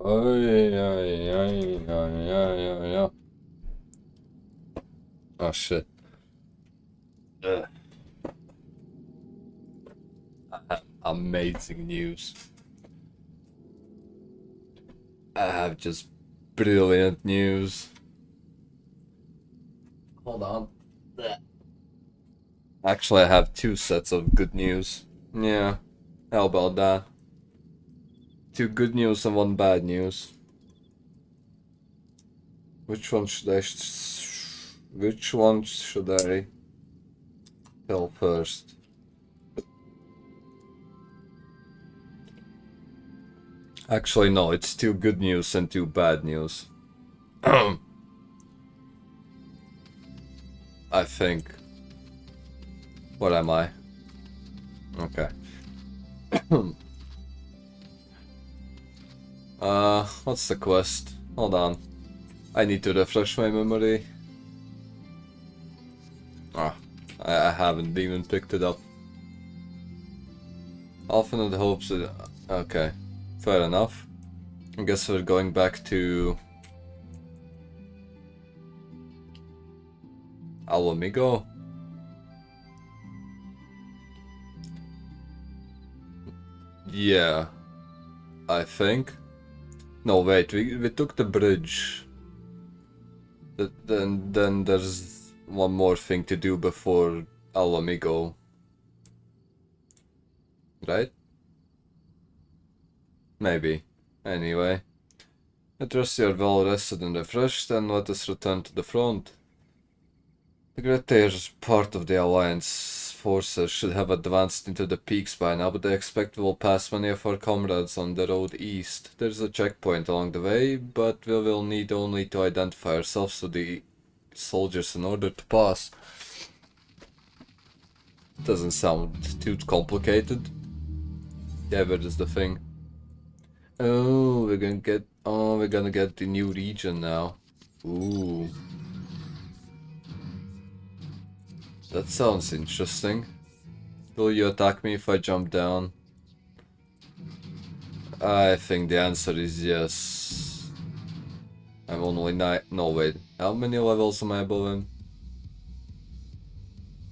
Oh yeah. Oh shit. Ugh. I have amazing news. I have just brilliant news. Hold on. Actually, I have two sets of good news. Yeah, how about that? Two good news and one bad news. Which one should I? Which one should I tell first? Actually, no. It's two good news and two bad news. I think. What am I? Okay. What's the quest? Hold on. I need to refresh my memory. Ah, I haven't even picked it up. Often in the hopes that... Okay, fair enough. I guess we're going back to... Amigo. Yeah, I think. No, wait, we took the bridge. Then there's one more thing to do before Amigo. Right? Maybe. Anyway. I trust you are well rested and refreshed, and let us return to the front. The Great part of the Alliance forces should have advanced into the peaks by now, but I expect we will pass many of our comrades on the road east. There's a checkpoint along the way, but we will need only to identify ourselves to the soldiers in order to pass. Doesn't sound too complicated. Yeah, but is the thing. Oh, we're gonna get the new region now. Ooh. That sounds interesting. Will you attack me if I jump down? I think the answer is yes. I'm only 9. No, wait. How many levels am I above him?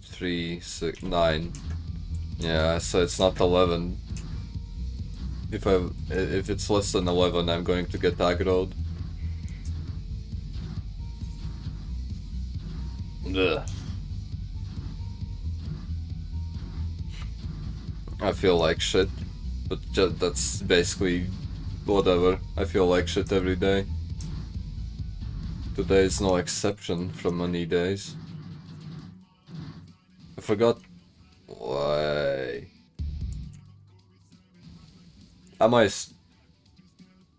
3, 6, 9. Yeah, so it's not 11. If it's less than 11, I'm going to get aggroed. Ugh. I feel like shit, but that's basically whatever. I feel like shit every day. Today is no exception from many days. I forgot why. Am I?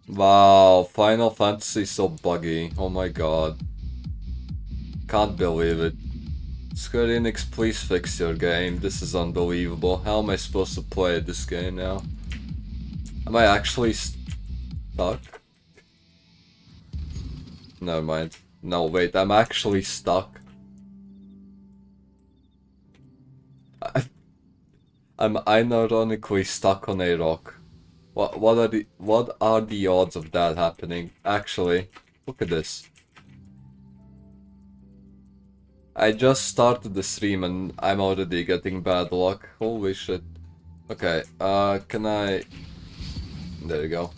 Wow, Final Fantasy is so buggy. Oh my god. Can't believe it. Square Enix, please fix your game. This is unbelievable. How am I supposed to play this game now? Am I actually stuck? Never mind. No, wait, I'm actually stuck. I'm unironically stuck on a rock. What are the odds of that happening? Actually, look at this. I just started the stream and I'm already getting bad luck. Holy shit. Okay, can I... There you go.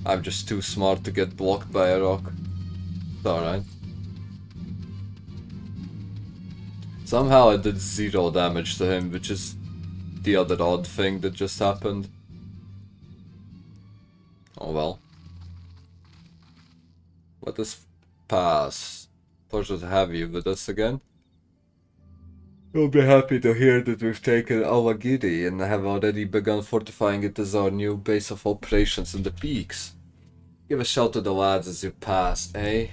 I'm just too smart to get blocked by a rock. It's alright. Somehow I did 0 damage to him, which is the other odd thing that just happened. Oh well. Let us pass. Pleasure to have you with us again. We'll be happy to hear that we've taken Awagiri and have already begun fortifying it as our new base of operations in the peaks. Give a shout to the lads as you pass, eh?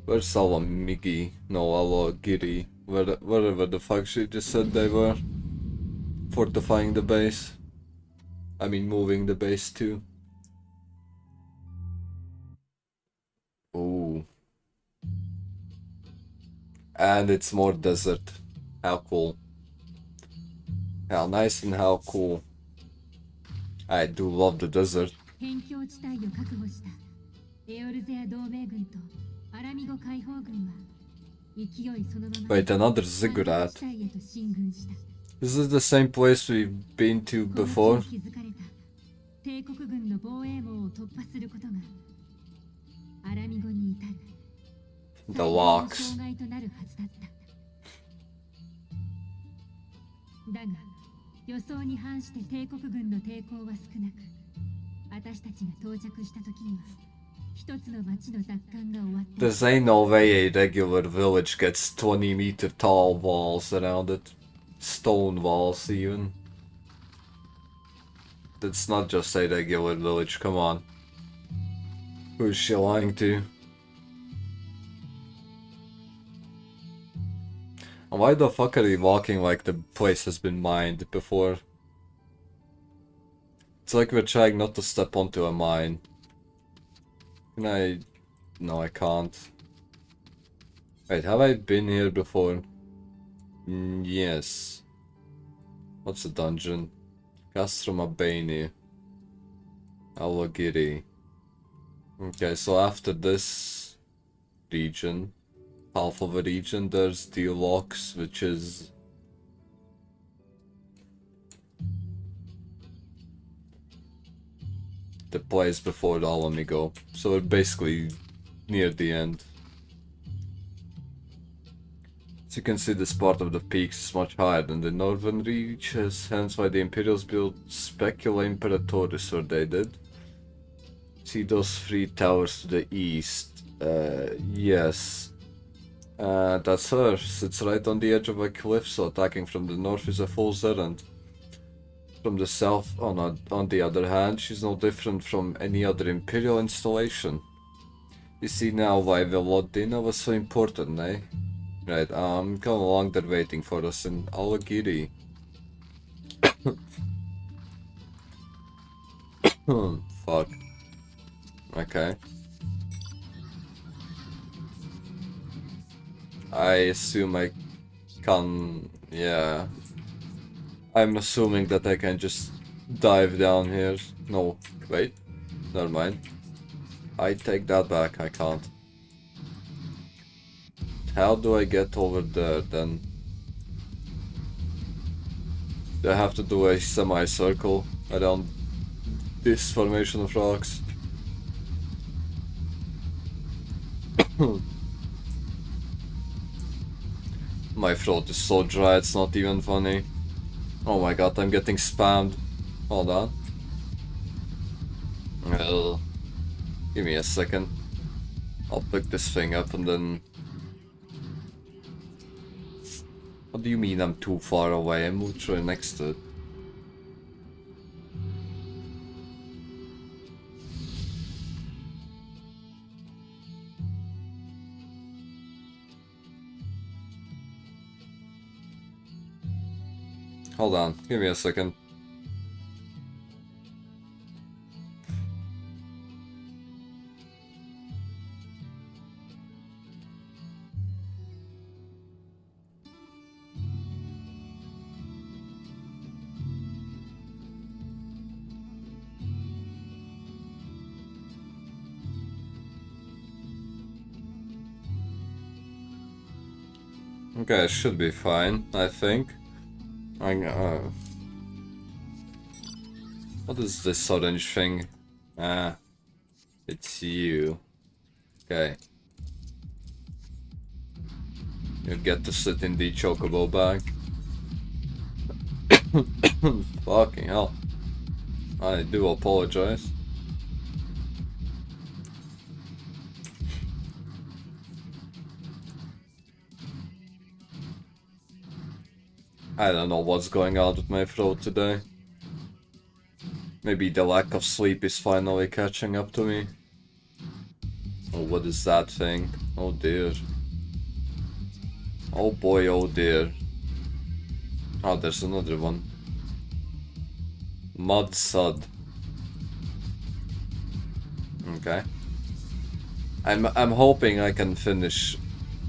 Where's Alamigi? No, Awagiri. Wherever the fuck she just said they were. Fortifying the base. I mean moving the base too. Ooh. And it's more desert. How cool. How nice and how cool. I do love the desert. 辺境地帯を確保したエオルゼア同盟軍とアラミゴ解放軍は勢いそのまま Wait, another 地 ziggurat. 帯へと進軍した。 Is this the same place we've been to この before? 地に築かれた帝国軍の防衛網を突破することがアラミゴに至る The 最大の locks. 障害となるはずだった。だが予想に反して帝国軍の抵抗は少なく、私たちが到着した時には一つの町の奪還が終わった。 This ain't no way a regular village gets 20-meter tall walls around it. Stone walls, even. That's not just a regular village, come on. Who's she lying to? Why the fuck are we walking like the place has been mined before? It's like we're trying not to step onto a mine. Can I... No, I can't. Wait, have I been here before? Yes. What's the dungeon? Gastromabani. Alagiri. Okay, so after this region, half of a region, there's the locks, which is the place before the Alamigo. So we're basically near the end. As you can see, this part of the peaks is much higher than the northern reaches, hence why the Imperials built Specula Imperatoris where they did. See those three towers to the east? Yes. That's her. Sits right on the edge of a cliff, so attacking from the north is a fool's errand. From the south, on the other hand, she's no different from any other Imperial installation. You see now why Velodina was so important, eh? Right, come along, they're waiting for us in Alagiri. Fuck. Okay. I assume I can... yeah. I'm assuming that I can just dive down here. No, wait. Never mind. I take that back, I can't. How do I get over there then? Do I have to do a semicircle around this formation of rocks? My throat is so dry, it's not even funny. Oh my god, I'm getting spammed. Hold on. Give me a second. I'll pick this thing up and then... What do you mean I'm too far away? I'm literally next to it. Hold on, give me a second. Okay, it should be fine, I think. What is this orange thing? Ah, it's you. Okay. You get to sit in the chocobo bag. Fucking hell. I do apologize. I don't know what's going on with my throat today. Maybe the lack of sleep is finally catching up to me. Oh, what is that thing? Oh dear. Oh boy, oh dear. Oh, there's another one. Mud Sud. Okay. I'm hoping I can finish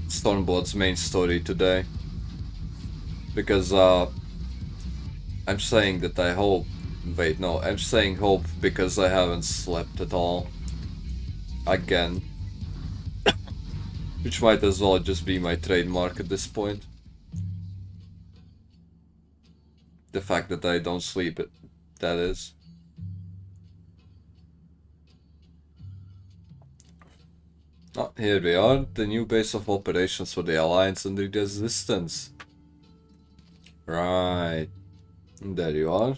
Stormblood's main story today. Because I'm saying that I hope Wait, no, I'm saying hope because I haven't slept at all. Again. Which might as well just be my trademark at this point. The fact that I don't sleep, that is. Oh, here we are, the new base of operations for the Alliance and the Resistance. Right. There you are.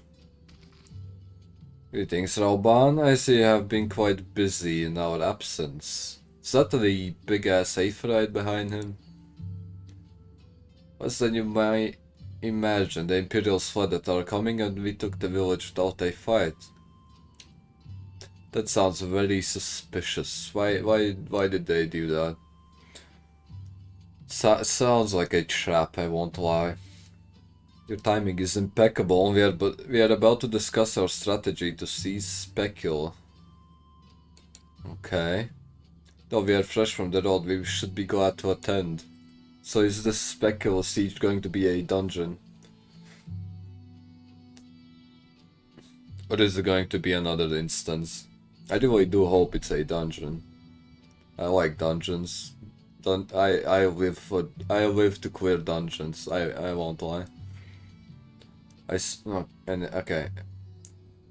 Greetings, Rauban. I see you have been quite busy in our absence. Is that the big-ass Aphrodite behind him? Less than you might imagine, the Imperials flooded our coming and we took the village without a fight. That sounds very suspicious. Why did they do that? Sounds like a trap, I won't lie. Your timing is impeccable. We are about to discuss our strategy to seize Specule. Okay. Though we are fresh from the road, we should be glad to attend. So is this Specule siege going to be a dungeon? Or is it going to be another instance? I really do hope it's a dungeon. I like dungeons. I live to clear dungeons. I won't lie. Okay.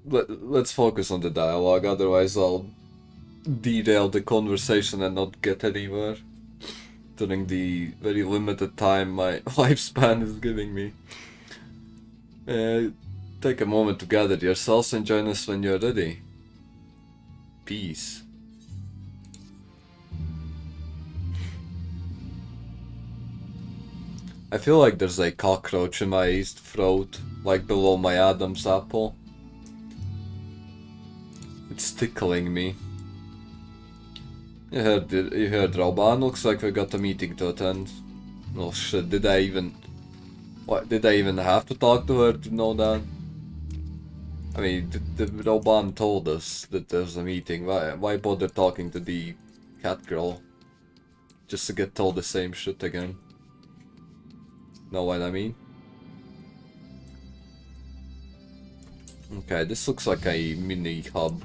Let's focus on the dialogue, otherwise I'll derail the conversation and not get anywhere during the very limited time my lifespan is giving me. Take a moment to gather yourselves and join us when you're ready. Peace. I feel like there's a cockroach in my throat, like below my Adam's apple. It's tickling me. You heard Rauban, looks like we got a meeting to attend. Oh shit, did I even have to talk to her to know that? I mean, the Rauban told us that there's a meeting. Why bother talking to the cat girl? Just to get told the same shit again. Know what I mean? Okay, this looks like a mini hub.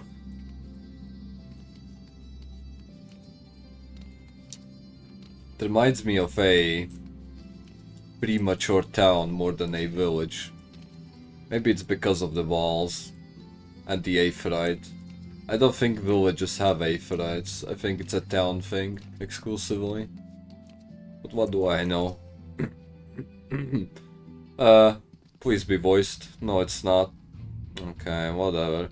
It reminds me of a premature town more than a village. Maybe it's because of the walls and the Aphrodite. I don't think villages have Aphrodite. I think it's a town thing exclusively. But what do I know? Please be voiced. No, it's not. Okay, whatever.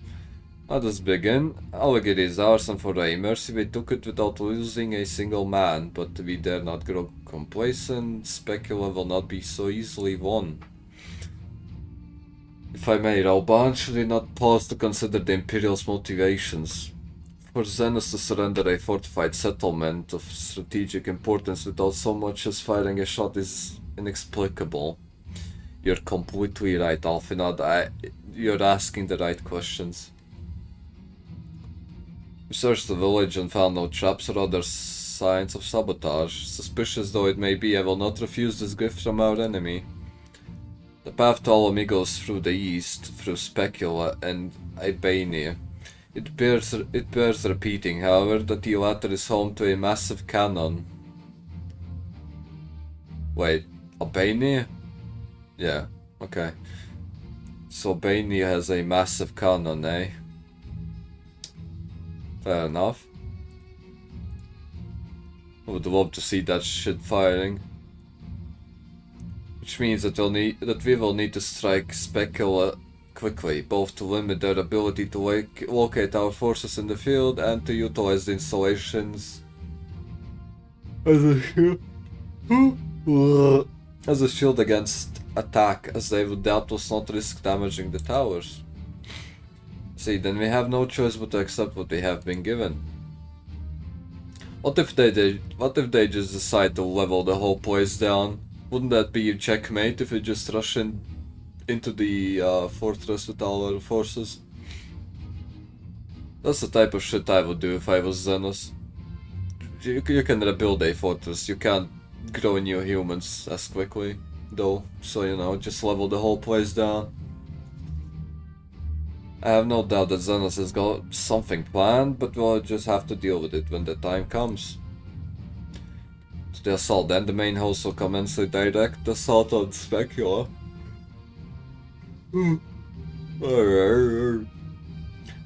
Let us begin. Allegid is ours, and for a mercy we took it without losing a single man, but we dare not grow complacent. Specula will not be so easily won. If I may, Rauban, should we not pause to consider the Imperial's motivations? For Xenos to surrender a fortified settlement of strategic importance without so much as firing a shot is inexplicable. You're completely right, Alfinad. You're asking the right questions. We searched the village and found no traps or other signs of sabotage. Suspicious though it may be, I will not refuse this gift from our enemy. The path to Alami goes through the east, through Specula and Albania. It bears repeating, however, that the latter is home to a massive cannon. Wait, Albania? Yeah, okay. So Albania has a massive cannon, eh? Fair enough. I would love to see that shit firing. Which means that we will need to strike Specula quickly, both to limit their ability to locate our forces in the field and to utilize the installations as a shield against attack, as they would doubtless not risk damaging the towers. See, then we have no choice but to accept what we have been given. What if they just decide to level the whole place down? Wouldn't that be a checkmate if we just rush into the fortress with all our forces? That's the type of shit I would do if I was Xenos. You can rebuild a fortress, you can't grow new humans as quickly, though, so you know, just level the whole place down. I have no doubt that Xenos has got something planned, but we'll just have to deal with it when the time comes. To the assault, then the main host will commence a direct assault on Specula.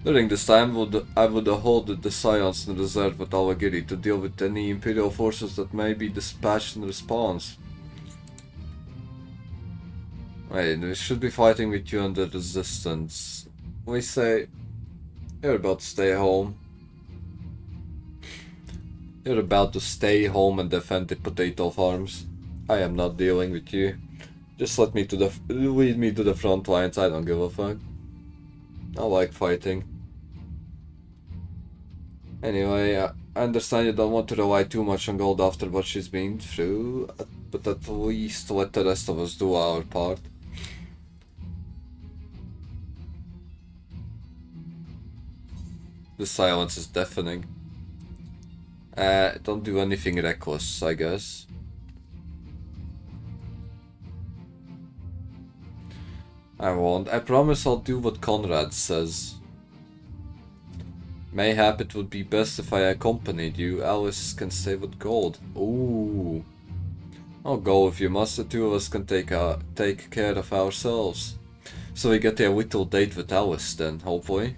During this time, I would hold the Scions in reserve at Awagiri to deal with any Imperial forces that may be dispatched in response. Wait, we should be fighting with you and the Resistance. We say, you're about to stay home. You're about to stay home and defend the potato farms. I am not dealing with you. Just lead me to the front lines, I don't give a fuck. I like fighting. Anyway, I understand you don't want to rely too much on Gold after what she's been through, but at least let the rest of us do our part. The silence is deafening. Don't do anything reckless, I guess. I won't. I promise I'll do what Conrad says. Mayhap it would be best if I accompanied you. Alice can stay with Gold. Ooh. I'll go if you must. The two of us can take care of ourselves. So we get a little date with Alice then, hopefully.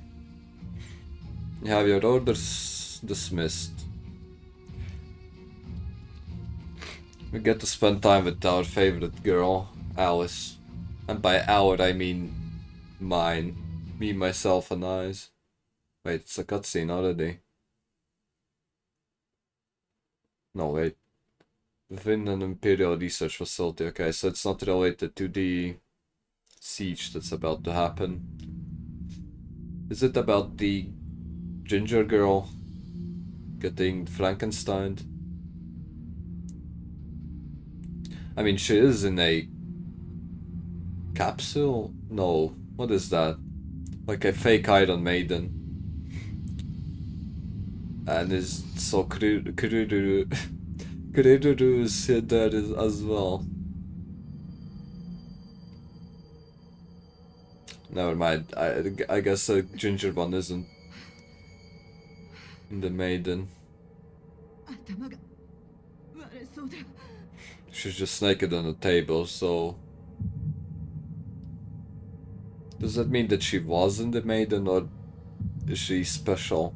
You have your orders dismissed. We get to spend time with our favorite girl, Alice. And by our I mean mine. Me, myself and Eyes. Wait, it's a cutscene already. No, wait. Within an Imperial research facility. Okay, so it's not related to the siege that's about to happen. Is it about the ginger girl getting Frankenstein? I mean, she is in a capsule? No. What is that? Like a fake Iron Maiden. And is so Kururu is there as well. Never mind. I guess a ginger one isn't in the Maiden. She's just naked on the table, so... Does that mean that she was in the Maiden, or is she special?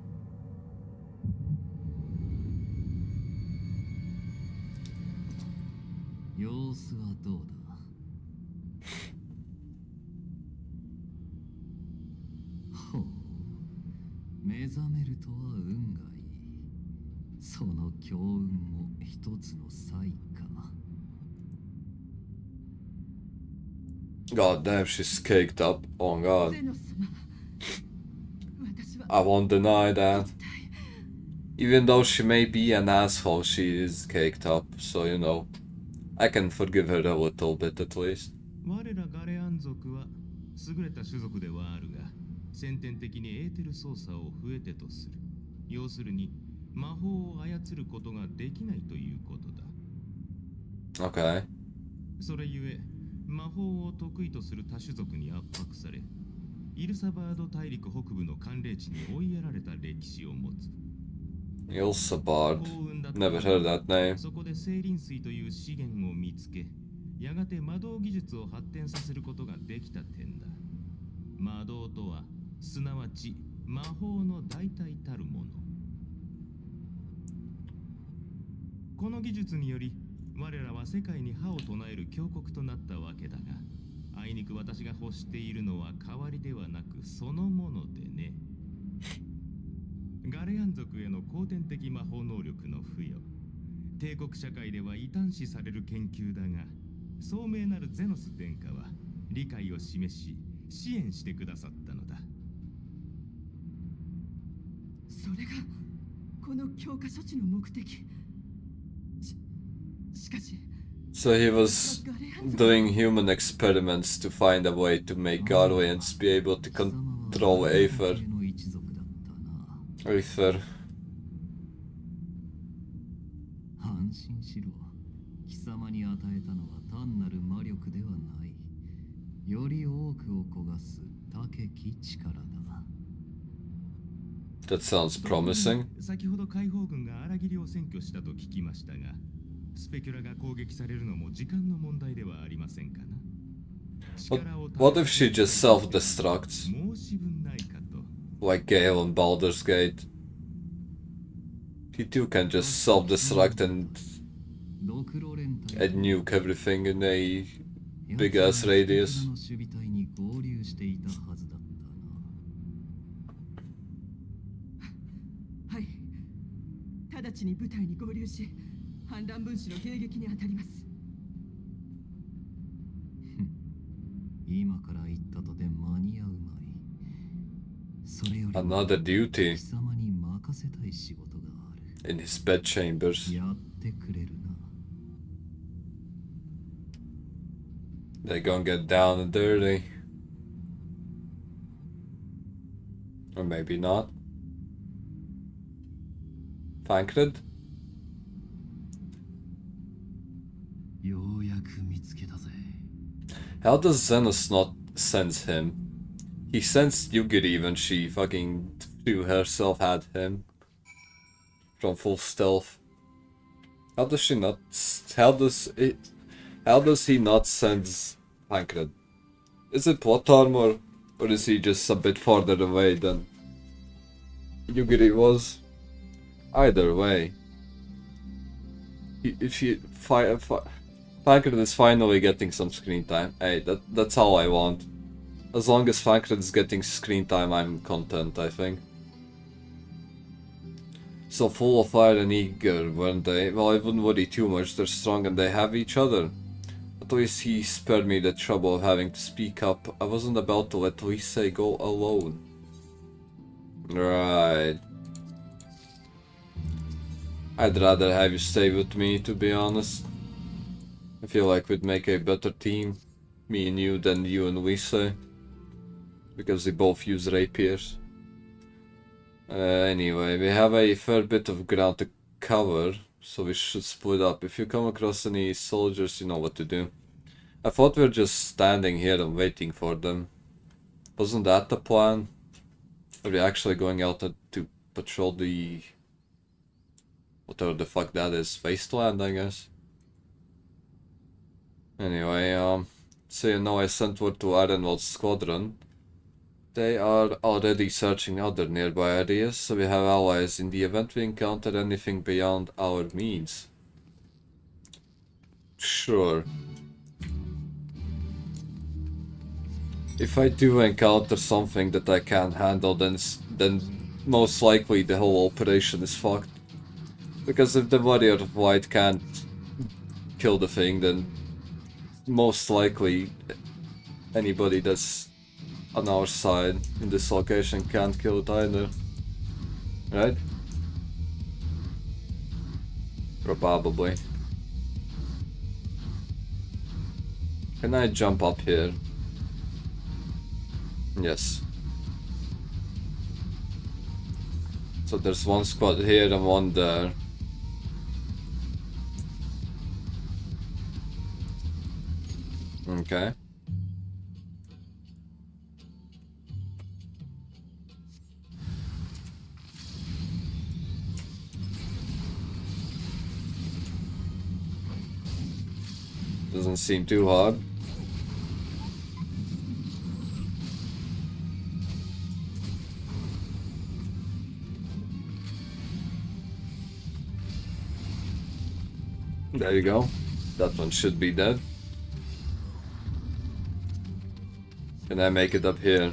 God damn, she's caked up. Oh god. I won't deny that. Even though she may be an asshole, she is caked up, so you know. I can forgive her a little bit at least. 我らガレアン族は優れた種族ではあるが、先天的にエーテル操作を不得手とする。要するに魔法を操ることができないということだ。Okay. それゆえ、魔法を得意とする多種族に圧迫され、イルサバード大陸北部の寒冷地に追いやられた歴史を持つ。Ilsabard. Never heard that name. そこで精靈水という資源を見つけ、やがて魔導技術を発展させることができた点だ。魔導とは、すなわち魔法の代替たるもの。この技術により、我らは世界に覇を唱える強国となったわけだが、あいにく私が欲しているのは代わりではなくそのものでね。ガレアン族への後天的魔法能力の付与。帝国社会では異端視される研究だが、聡明なるゼノス殿下は理解を示し、支援してくださったのだ。それがこの強化処置の目的。しかし So he was doing human experiments to find a way to make Garleans be able to control Aether. Aether. 安心しろ。貴様に与えたのは単なる魔力ではない。より多くを焦がす高き力だ。 That sounds promising. 先ほど解放軍が荒切りを占拠したと聞きましたが、スペキュラが攻撃されるのも時間の問題ではありませんかな。 What if she just self-destructs? 申し分ないかと。 Like Gale in Baldur's Gate. He too can just self-destruct and ドクロ連隊 nuke everything in a big ass radius. の守備隊に合流していたはずだったな。はい、直ちに部隊に合流し反乱分子の迎撃に当たります。今から行ったとて間に合うまい。それより Another duty 貴様に任せたい仕事がある。 in his bed chambers. やってくれるな。 They're gonna get down and dirty. Or maybe not. Tancred? ようやく見つけたぜ。 How does Xenos not sense him? He sensed Yugiri when she fucking threw herself at him. From full stealth. How does she not... How does he not sense Tancred? Is it plot armor? Or is he just a bit farther away than Yugiri was? Either way. Tancred is finally getting some screen time. Hey, that's all I want. As long as Tancred is getting screen time, I'm content, I think. So full of fire and eager, weren't they? Well, I wouldn't worry too much, they're strong and they have each other. At least he spared me the trouble of having to speak up. I wasn't about to let Lise go alone. Right. I'd rather have you stay with me, to be honest. I feel like we'd make a better team, me and you, than you and Lise. Because they both use rapiers. Anyway, we have a fair bit of ground to cover, so we should split up. If you come across any soldiers, you know what to do. I thought we were just standing here and waiting for them. Wasn't that the plan? Are we actually going out to patrol the... whatever the fuck that is? Wasteland, I guess. Anyway, so you know I sent word to Arenwald's squadron. They are already searching other nearby areas, so we have allies in the event we encounter anything beyond our means. Sure. If I do encounter something that I can't handle, then most likely the whole operation is fucked. Because if the Warrior of White can't kill the thing, then most likely anybody that's on our side in this location can't kill it either. Right? Probably. Can I jump up here? Yes. So there's one squad here and one there. Okay. Doesn't seem too hard. There you go. That one should be dead. Can I make it up here?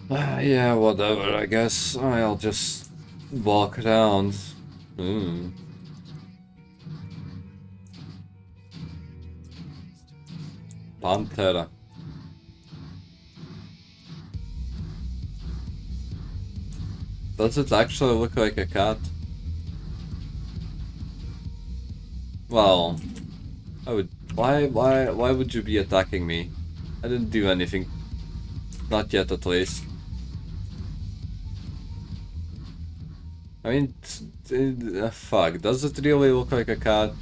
Yeah, whatever, I guess. I'll just walk around. Pantera. Does it actually look like a cat? Well, I would. Why would you be attacking me? I didn't do anything. Not yet, at least. I mean, fuck. Does it really look like a cat?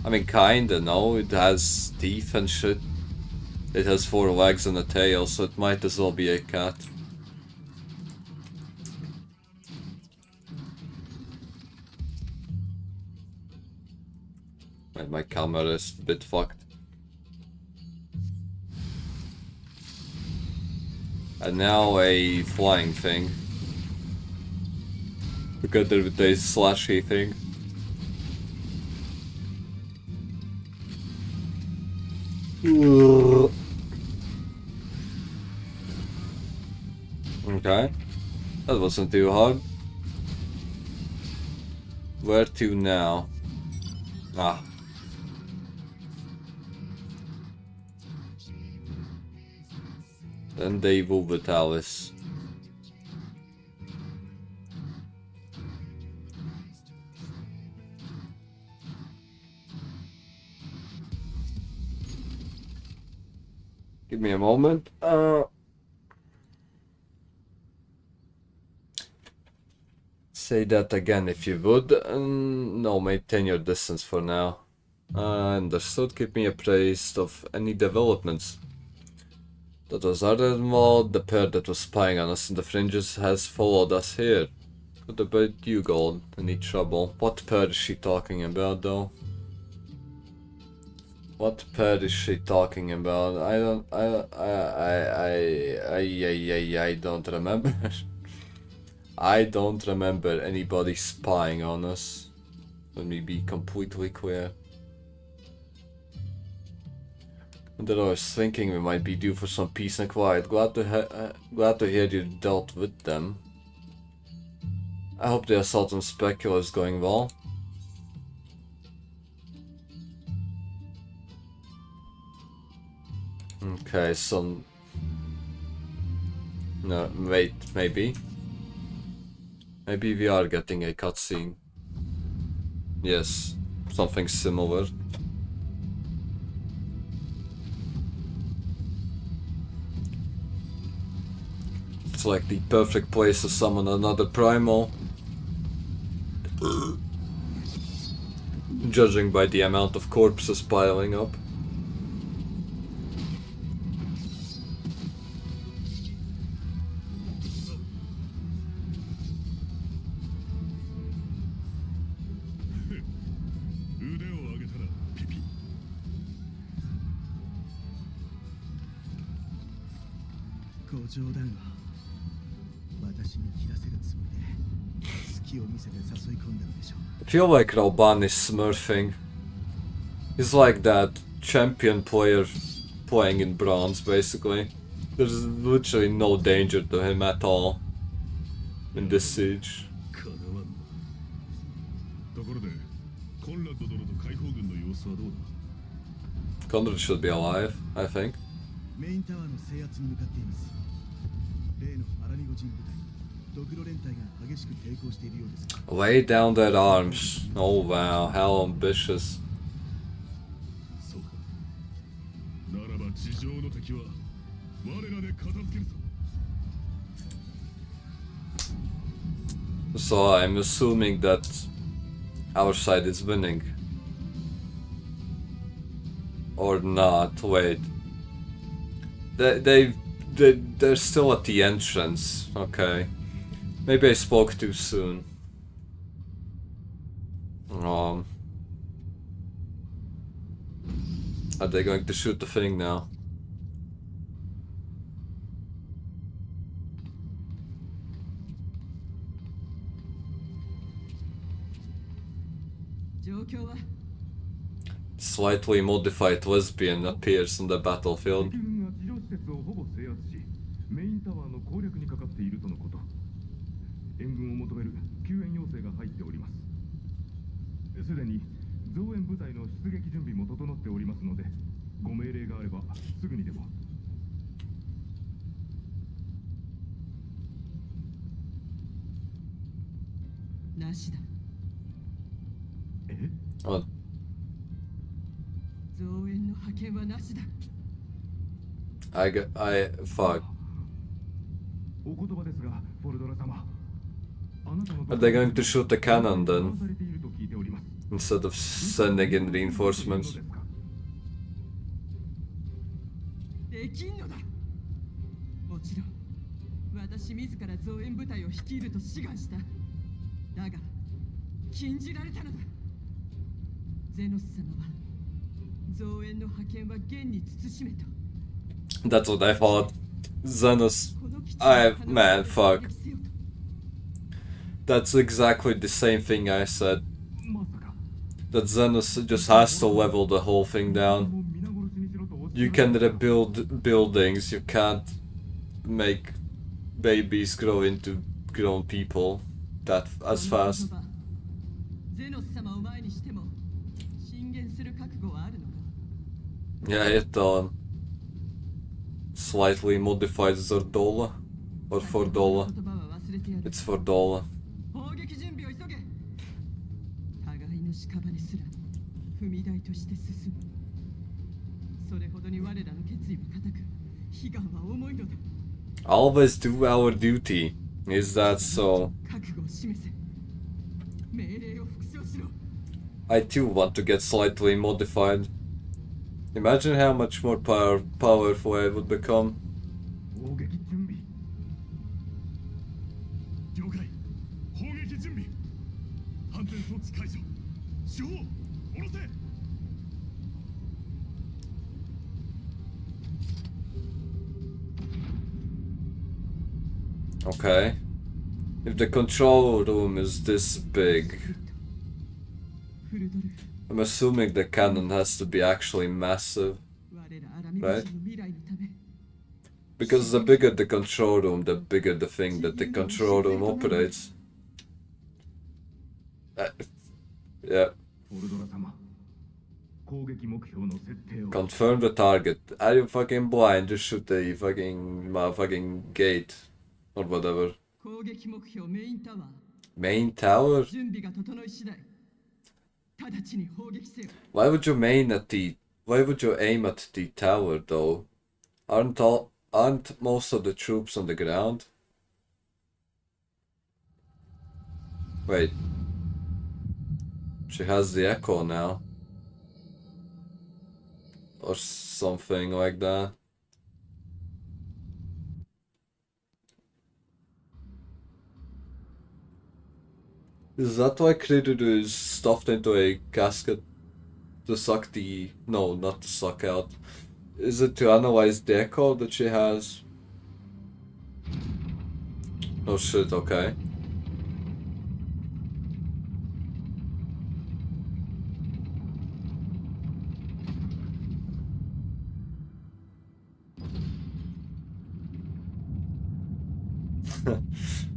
I mean, kinda. No, it has teeth and shit. It has 4 legs and a tail, so it might as well be a cat. And my camera is a bit fucked. And now a flying thing. Together with a slashy thing. Okay. That wasn't too hard. Where to now? Ah. Then they move with Alice. Give me a moment. Say that again if you would. No, maintain your distance for now. Understood. Keep me appraised of any developments. That was Ardenwald. The pair that was spying on us in the fringes has followed us here. What about you, Gold? Any trouble? What pair is she talking about, though? What pair is she talking about? I don't remember. I don't remember anybody spying on us. Let me be completely clear. And then I was thinking we might be due for some peace and quiet. Glad to hear you dealt with them. I hope the assault on Specula is going well. Okay, so... No, wait, maybe. Maybe we are getting a cutscene. Yes, something similar. It's like the perfect place to summon another primal. Judging by the amount of corpses piling up. I feel like Rauban is smurfing. He's like that champion player playing in bronze, basically. There's literally no danger to him at all in this siege. Conrad should be alive, I think. Lay down their arms. Oh wow, how ambitious. So I'm assuming that our side is winning. Or not, wait. They're still at the entrance, okay. Maybe I spoke too soon. Are they going to shoot the thing now? Slightly modified lesbian appears on the battlefield. Oh. Fuck. Are they going to shoot the cannon then? Instead of sending in reinforcements? できんのだ。もちろん私自ら増援部隊を率いると志願した。だが禁じられたのだ。ゼノス様は増援の派遣は現に慎めと。 That's what I thought. Xenos. この基地を Man, fuck. 攻撃せよと。 That's exactly the same thing I said. まさか That Xenos just has to level the whole thing down. 皆殺しにしろとおっしゃ You ら can れたのか rebuild buildings, you can't make babies grow into grown people that as その fast. 言葉ゼノス様を前にしても進言する覚悟はあるのか。 Yeah, it slightly modified Zordola. Or Fordola. 言葉は忘れてやる。 It's Fordola. 砲撃準備を急げ。互いの屍すら踏み台として進む。それほどに我らの決意は固く、悲願は重いのだ。 Always do our duty. Is that so? 覚悟を示せ。命令を復唱しろ。 I too want to get slightly modified. Imagine how much more powerful I would become. 砲撃準備了解砲撃準備反転装置解除手法下ろせ Okay. If the control room is this big, フルドルフ、 I'm assuming the cannon has to be actually massive. 我らアラミ武士の未来のため、 Because the bigger the control room, the bigger the thing that the control room operates. Yeah. オルドラ様攻撃目標の設定を Confirm the target. Are you fucking blind? Just shoot the fucking motherfucking gate. Or whatever. 攻撃目標メインタワー、 Main tower? 準備が整い次第、直ちに砲撃せよ。 Why would you why would you aim at the tower though? Aren't most of the troops on the ground? Wait. She has the echo now. Or something like that. Is that why Kriru is stuffed into a casket? To suck the... No, not to suck out. Is it to analyze the echo that she has? Oh shit, okay.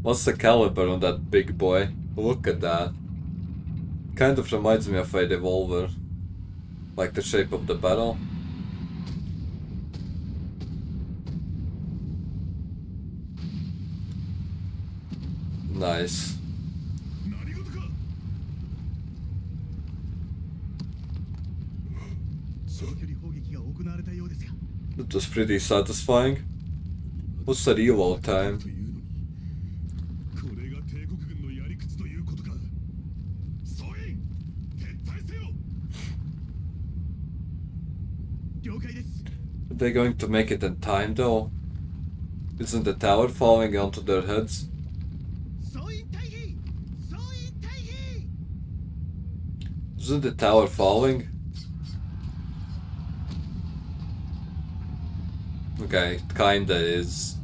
What's the caliber on that big boy? Look at that. Kind of reminds me of a revolver. Like the shape of the barrel. Nice. 何事か長距離砲撃が行われたようですが That was pretty satisfying. What's the reload time? というのにこれが帝国軍のやり口ということか総員撤退せよ了解です Are they going to make it in time though? Isn't the tower falling onto their heads? 総員退避総員退避 Isn't the tower falling? Okay, it kinda is.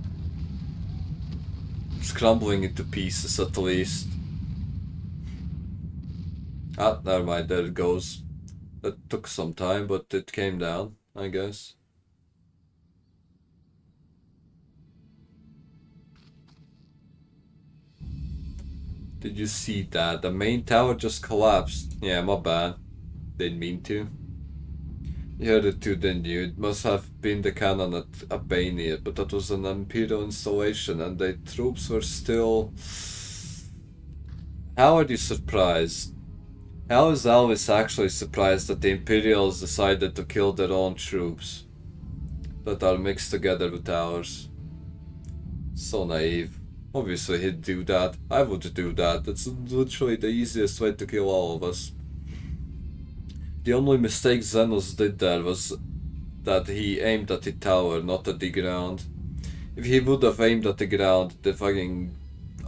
It's crumbling into pieces at least. Ah, never mind, there it goes. That took some time, but it came down, I guess. Did you see that? The main tower just collapsed. Yeah, my bad. Didn't mean to. You heard it too, didn't you? It must have been the cannon at Albania, but that was an Imperial installation and the troops were still... How are you surprised? How is Elvis actually surprised that the Imperials decided to kill their own troops that are mixed together with ours? So naive. Obviously he'd do that. I would do that. That's literally the easiest way to kill all of us. The only mistake Xenos did there was that he aimed at the tower, not at the ground. If he would have aimed at the ground, the fucking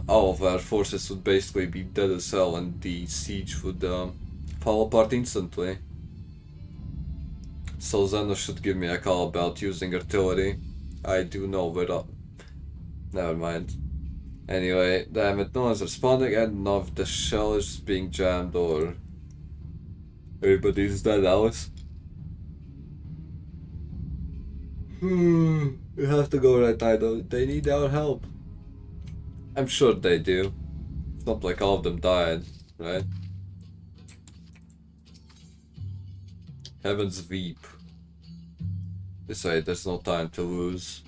all of our forces would basically be dead as hell, and the siege would fall apart instantly. So Zeno should give me a call about using artillery. I do know where. Never mind. Anyway, damn it, no one's responding. I don't know if the shell is being jammed or everybody's dead, Alice. We have to go right now, though. They need our help. I'm sure they do. It's not like all of them died, right? Heavens weep. This way, there's no time to lose.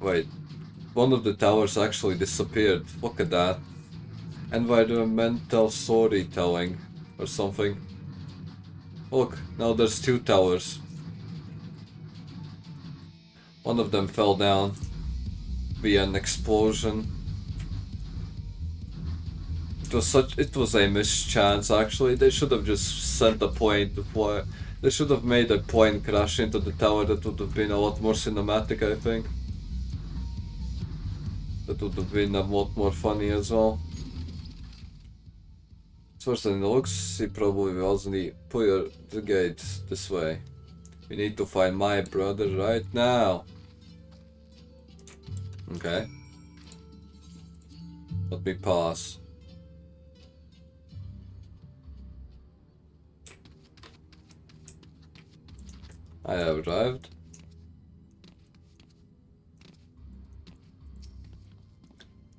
Wait. One of the towers actually disappeared. Look at that. Environmental storytelling or something. Look, now there's 2 towers. One of them fell down via an explosion. It was a mischance actually. They should have just sent a plane to fly. They should have made a plane crash into the tower. That would have been a lot more cinematic, I think. That would have been a lot more funny as well. First in the looks, he probably wasn't. Pull the gate this way. We need to find my brother right now. Okay. Let me pause. I have arrived.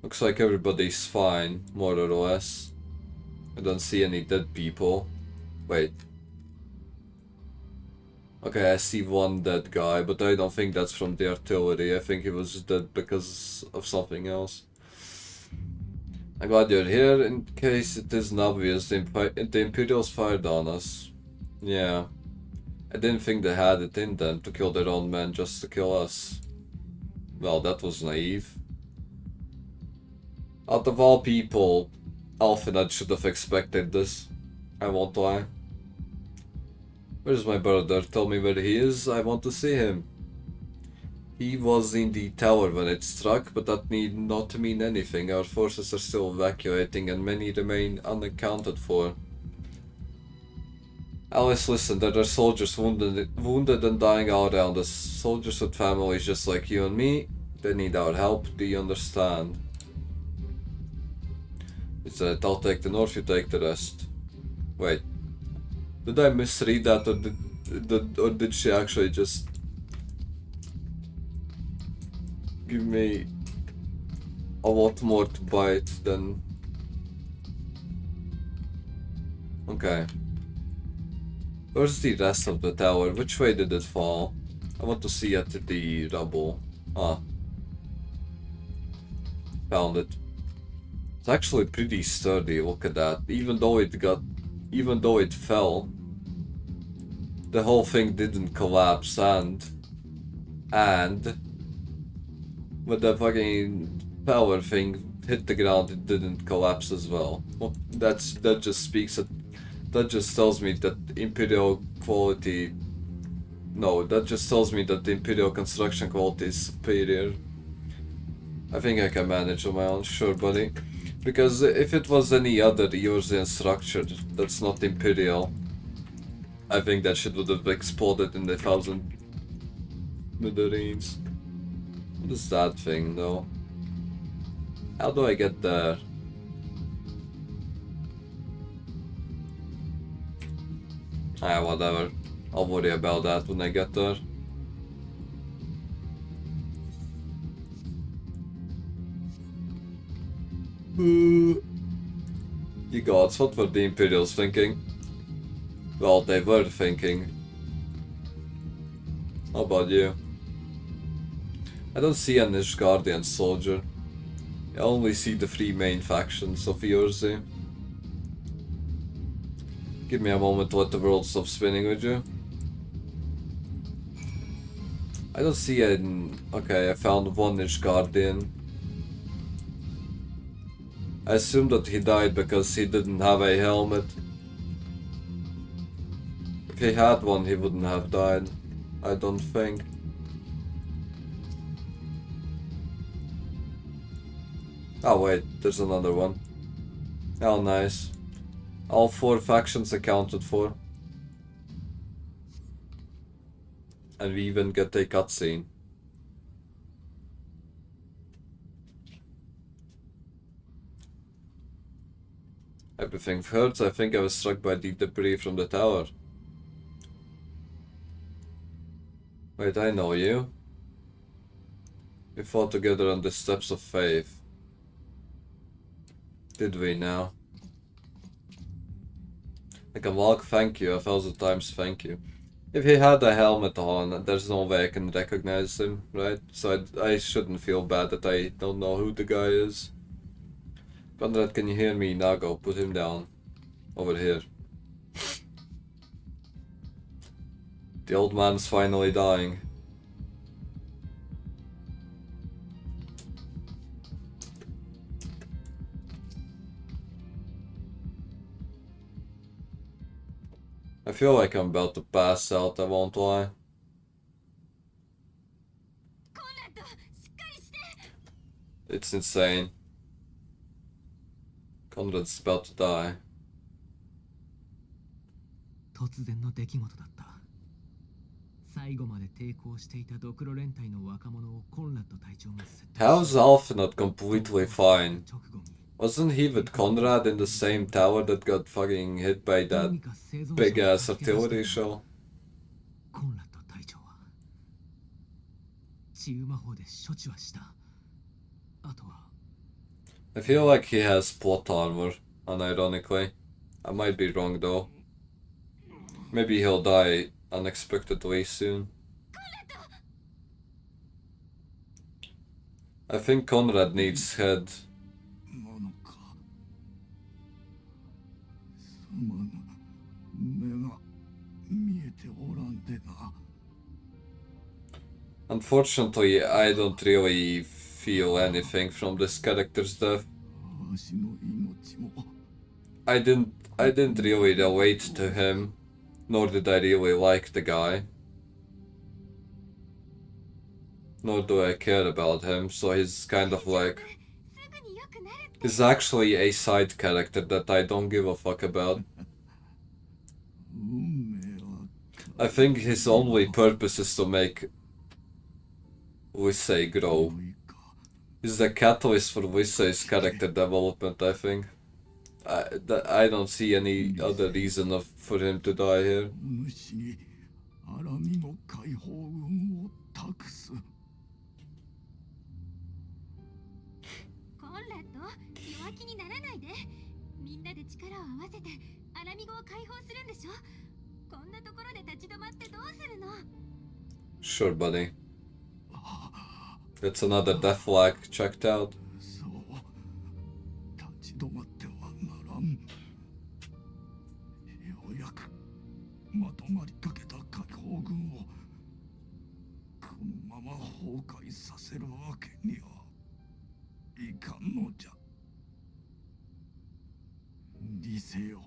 Looks like everybody's fine, more or less. I don't see any dead people. Wait. Okay, I see one dead guy, but I don't think that's from the artillery. I think he was dead because of something else. I'm glad you're here. In case it isn't obvious, the Imperials fired on us. Yeah. I didn't think they had it in them to kill their own men just to kill us. Well, that was naive. Out of all people, Alphinad should have expected this. I won't lie. Where's my brother? Tell me where he is. I want to see him. He was in the tower when it struck, but that need not mean anything. Our forces are still evacuating and many remain unaccounted for. Alice, listen, there are soldiers wounded and dying all around us. Soldiers with families just like you and me. They need our help, do you understand? He said, I'll take the north, you take the rest. Wait. Did I misread that, or did she actually just give me a lot more to bite than... Okay. Where's the rest of the tower? Which way did it fall? I want to see at the rubble. Ah. Found it. It's actually pretty sturdy, look at that. Even though it fell, the whole thing didn't collapse, and when the fucking power thing hit the ground, it didn't collapse as well. Well, that just tells me that Imperial quality... No, that just tells me that the Imperial construction quality is superior. I think I can manage on my own, sure buddy. Because if it was any other Eorzean structure that's not Imperial, I think that shit would have exploded in the 1,000 Middlerines. What is that thing though? How do I get there? Ah, whatever. I'll worry about that when I get there. You gods, what were the Imperials thinking? Well, they were thinking. How about you? I don't see a Nishgardian soldier. I only see the 3 main factions of Eorzea. Give me a moment to let the world stop spinning with you. I don't see an... Okay, I found 1 Nishgardian. I assume that he died because he didn't have a helmet. If he had one, he wouldn't have died. I don't think. Oh wait, there's another one. Oh nice. All 4 factions accounted for. And we even get a cutscene. Everything hurts. I think I was struck by the debris from the tower. Wait, I know you. We fought together on the steps of faith. Did we now? I can walk, thank you, 1,000 times thank you. If he had a helmet on, there's no way I can recognize him, right? So I shouldn't feel bad that I don't know who the guy is. Conrad, can you hear me? Nago, put him down. Over here. The old man's finally dying. I feel like I'm about to pass out, I won't lie. It's insane. Conrad's about to die. 突然の出来事だった。最後まで抵抗していたドクロ連隊の若者をコンラッド隊長が説得し、 How's Alf not completely fine? Wasn't he with Conrad in the same tower that got fucking hit by that big ass artillery shell? コンラッド隊長は治癒魔法で処置はした。あとは I feel like he has plot armor, unironically. I might be wrong though. Maybe he'll die unexpectedly soon. I think Conrad needs head. なのか。すまぬ。目が見えておらんでな。 Unfortunately, I don't really feel anything from this character's death. わしの命も I didn't really relate to him, nor did I really like the guy. Nor do I care about him, so he's kind of like... He's actually a side character that I don't give a fuck about. 運命は I think his only purpose is to make Wisei grow. 良いか。 He's the catalyst for Wisei's character development, I think. I don't see any other reason for him to die here. お主にアラミの解放運を託す。コンラッド、弱気にならないで。みんなで力を合わせてアラミゴを解放するんでしょ。こんなところで立ち止まってどうするの。 Sure, buddy. That's another death flag checked out. そう。立ち止まってはならん。ようやくまとまりかけた解放軍をこのまま崩壊させるわけにはいかんのじゃ。理性よ。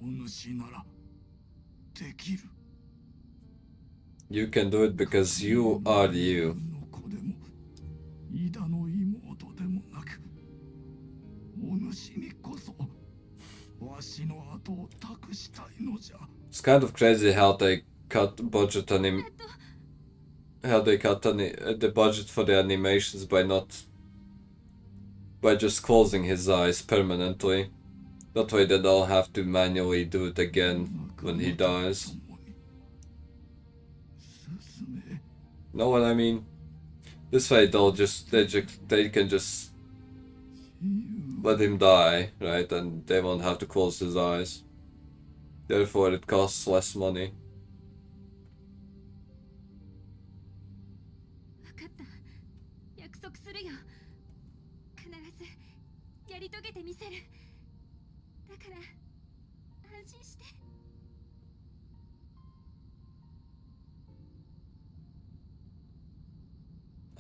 お主ならできる。 You can do it because you are you. の子でもイダの妹でもなく、お主にこそわしの後を託したいのじゃ。 It's kind of crazy how they cut the budget the budget for the animations by just closing his eyes permanently. That way they don't have to manually do it again when he dies. 進め。 Know what I mean? This way they can just let him die, right? And they won't have to close his eyes. Therefore it costs less money. 分かった。約束するよ。必ずやり遂げてみせる。だから安心して。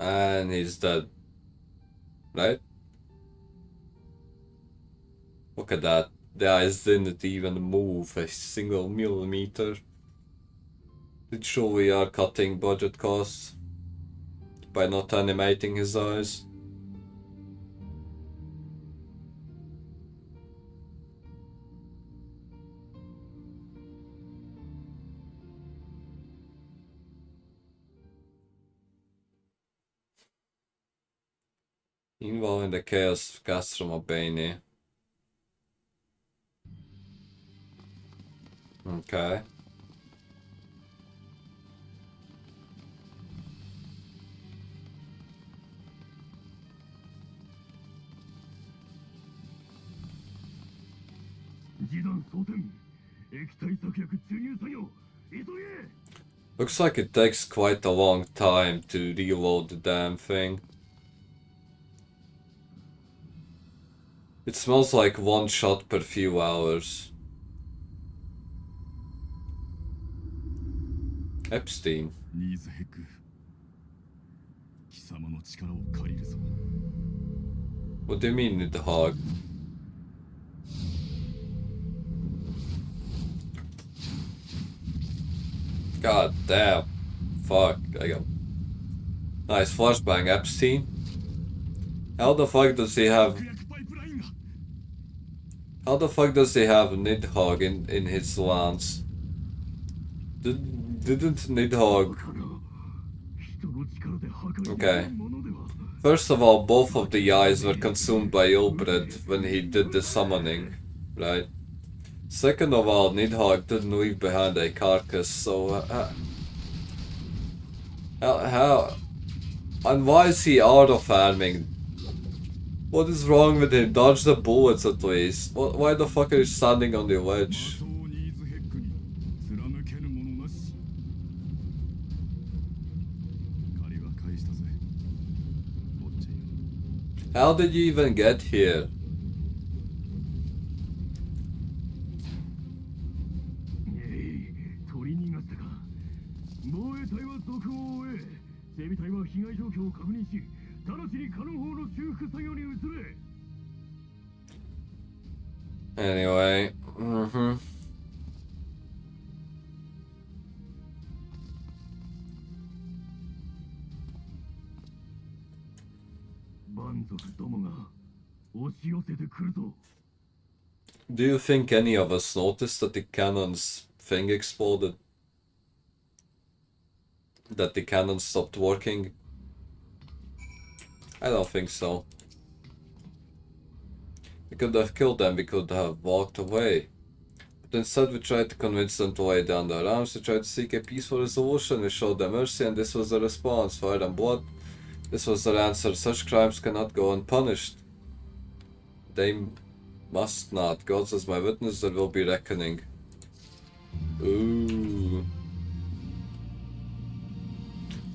And he's dead. Right? look at that. The eyes didn't even move a single millimeter. It surely are cutting budget costs by not animating his eyes. Involved in the chaos cast from Albania. Okay. Looks like it takes quite a long time to reload the damn thing. It smells like one shot per few hours. Epstein. ニーズヘック、貴様の力を借りるぞ。 What do you mean, Nidhogg? God damn. Fuck. I go. Nice flashbang, Epstein. How the fuck does he have... 薬パイプラインが How the fuck does he have Nidhogg in his lance? Didn't Nidhogg... 人の力で破壊でき Okay. るものでは First of all, both of the eyes were consumed by Ilbred when he did the summoning, right? Second of all, Nidhogg didn't leave behind a carcass, so... how... And why is he auto-farming? What is wrong with him? Dodge the bullets at least. Why the fuck are you standing on the 魔 ledge? 性ニーズヘックに貫けるものなし。借りは返したぜ。ぼっちゃん。 How did you even get here? 取り逃がしたか。防衛隊は続報を終え、整備隊は被害状況を確認し、直ちにカノン砲の修復作業に移れ。 Anyway, Do you think any of us noticed that the cannon's thing exploded? That the cannon stopped working? I don't think so. We could have killed them, we could have walked away. But instead we tried to convince them to lay down their arms, we tried to seek a peaceful resolution, we showed them mercy, and this was the response: fire and blood. This was their answer. Such crimes cannot go unpunished. They must not. God is my witness, there will be reckoning. Ooh.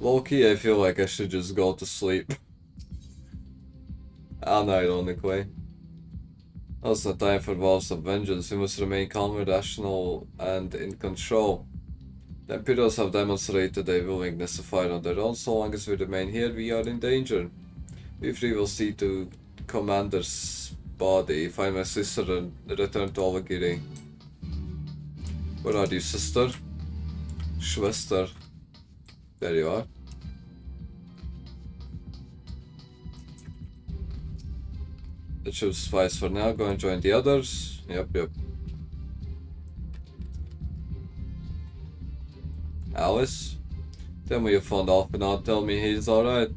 Low-key, I feel like I should just go to sleep. Unironically. Now it's not time for vows of vengeance. We must remain calm, rational, and in control. The Imperials have demonstrated a willingness to fight on their own. So long as we remain here, we are in danger. We three will see to Commander's body, find my sister, and return to Olagiri. Where are you, sister? Schwester. There you are. That should suffice for now. Go and join the others. Yep. Alice? Tell me you found Alpha now. Tell me he's alright.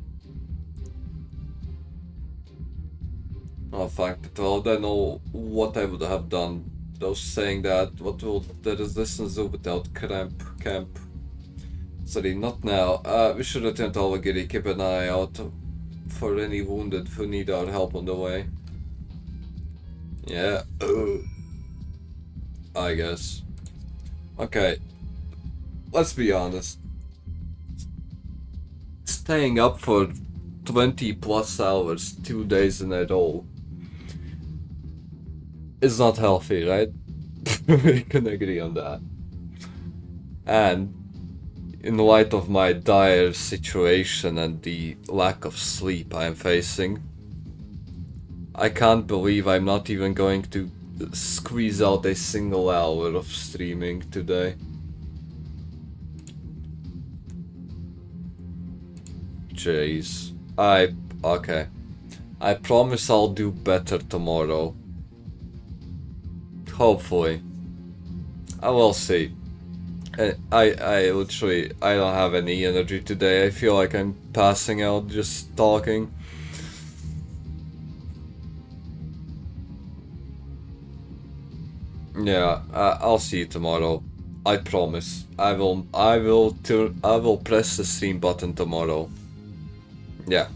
Oh fuck, well I know what I would have done. Those saying that, what will the resistance do without camp? Sorry, not now. We should return to Olagiri. Keep an eye out for any wounded who need our help on the way. Yeah. I guess. Okay. Let's be honest. Staying up for 20 plus hours, 2 days in a row, is not healthy, right? We can agree on that. And in light of my dire situation and the lack of sleep I am facing, I can't believe I'm not even going to squeeze out a single hour of streaming today. Jeez. Okay. I promise I'll do better tomorrow. Hopefully. I will see. I literally, I don't have any energy today. I feel like I'm passing out just talking. Yeah, I'll see you tomorrow. I promise. I will press the stream button tomorrow. Yeah.